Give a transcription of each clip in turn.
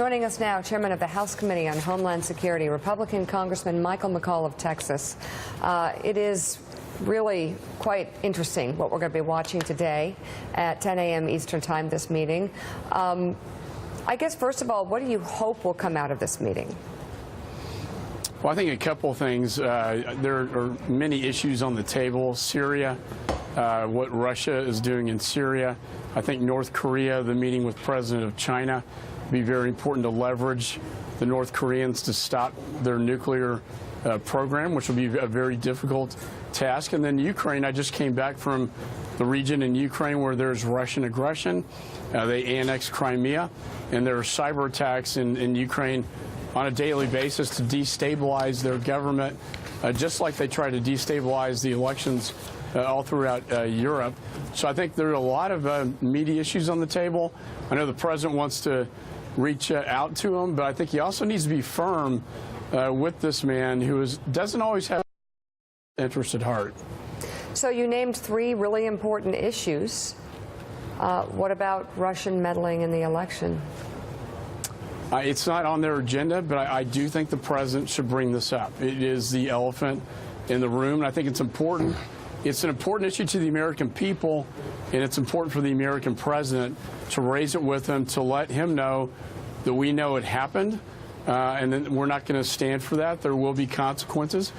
Joining us now, Chairman of the House Committee on Homeland Security, Republican Congressman Michael McCaul of Texas. It is really quite interesting what we're going to be watching today at 10 a.m. Eastern Time, this meeting. I guess, first of all, what do you hope will come out of this meeting? Well, I think a couple of things. There are many issues on the table. Syria, what Russia is doing in Syria. I think North Korea, the meeting with President of China, would be very important to leverage the North Koreans to stop their nuclear program, which will be a very difficult task. And then Ukraine, I just came back from the region in Ukraine where there's Russian aggression. They annexed Crimea, and there are cyber attacks in Ukraine on a daily basis to destabilize their government, just like they try to destabilize the elections all throughout Europe. So I think there are a lot of media issues on the table. I know the president wants to reach out to him, but I think he also needs to be firm with this man who doesn't always have interest at heart. So you named three really important issues. What about Russian meddling in the election? It's not on their agenda, but I do think the president should bring this up. It is the elephant in the room, and I think it's important. It's an important issue to the American people, and it's important for the American president to raise it with him, to let him know that we know it happened, and then we're not going to stand for that. There will be consequences.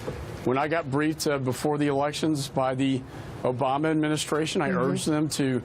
When I got briefed before the elections by the Obama administration, I urged them to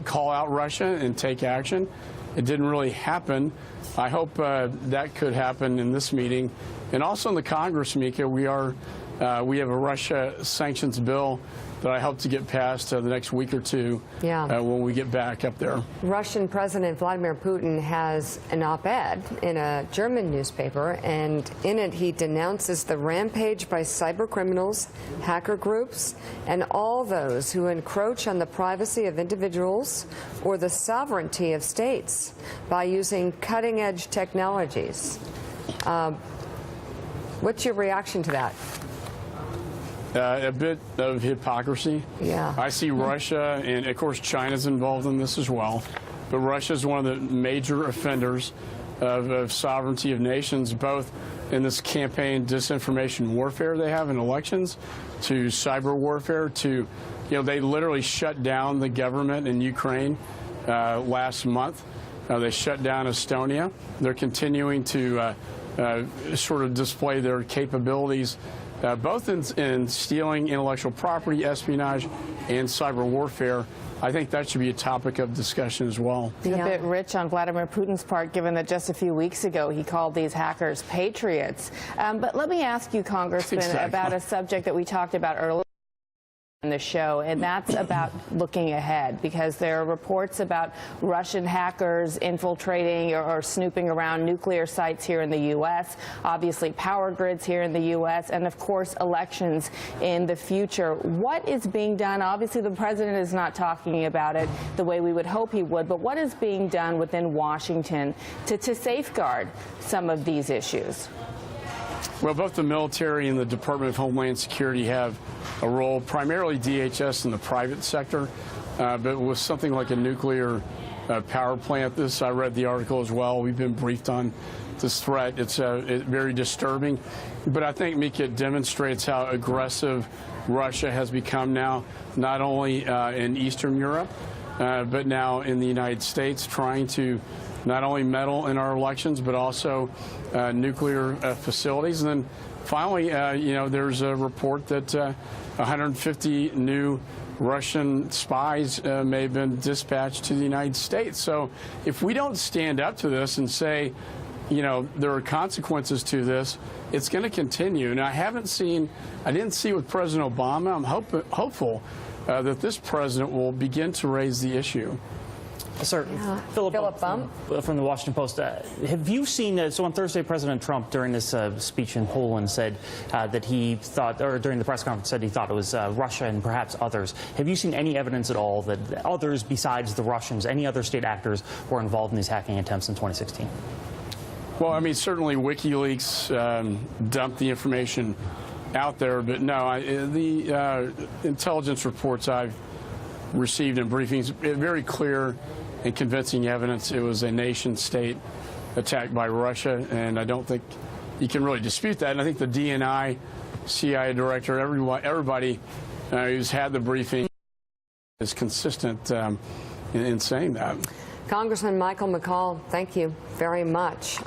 call out Russia and take action. It didn't really happen. I hope that could happen in this meeting. And also in the Congress, Mika, we have a Russia sanctions bill that I hope to get passed the next week or two when we get back up there. Russian President Vladimir Putin has an op-ed in a German newspaper, and in it he denounces the rampage by cyber criminals, hacker groups, and all those who encroach on the privacy of individuals or the sovereignty of states by using cutting-edge technologies. What's your reaction to that? A bit of hypocrisy. Yeah. I see Russia, and of course China's involved in this as well, but Russia is one of the major offenders of sovereignty of nations, both in this campaign disinformation warfare they have in elections, to cyber warfare, to, they literally shut down the government in Ukraine last month. They shut down Estonia. They're continuing to sort of display their capabilities both in stealing intellectual property, espionage, and cyber warfare. I think that should be a topic of discussion as well. A bit rich on Vladimir Putin's part, given that just a few weeks ago he called these hackers patriots. But let me ask you, Congressman, about a subject that we talked about earlier in the show, and that's about looking ahead, because there are reports about Russian hackers infiltrating or snooping around nuclear sites here in the U.S., obviously power grids here in the U.S., and of course elections in the future. What is being done? Obviously the president is not talking about it the way we would hope he would, but what is being done within Washington to safeguard some of these issues? Well, both the military and the Department of Homeland Security have a role, primarily DHS in the private sector, but with something like a nuclear power plant. I read the article as well. We've been briefed on this threat. It's very disturbing, but I think, Mika, it demonstrates how aggressive Russia has become now, not only in Eastern Europe, but now in the United States, trying to not only meddle in our elections, but also nuclear facilities. And then finally, there's a report that 150 new Russian spies may have been dispatched to the United States. So if we don't stand up to this and say, there are consequences to this, it's going to continue. And I didn't see with President Obama. I'm hopeful that this president will begin to raise the issue. Sir, Philip Bump from the Washington Post. Have you seen, so on Thursday, President Trump, during this speech in Poland, said that he thought, or during the press conference, said he thought it was Russia and perhaps others. Have you seen any evidence at all that others besides the Russians, any other state actors, were involved in these hacking attempts in 2016? Well, I mean, certainly WikiLeaks dumped the information out there, but no, the intelligence reports I've received in briefings, very clear and convincing evidence it was a nation-state attack by Russia, and I don't think you can really dispute that. And I think the DNI, CIA director, everybody who's had the briefing is consistent in saying that. Congressman Michael McCaul, thank you very much.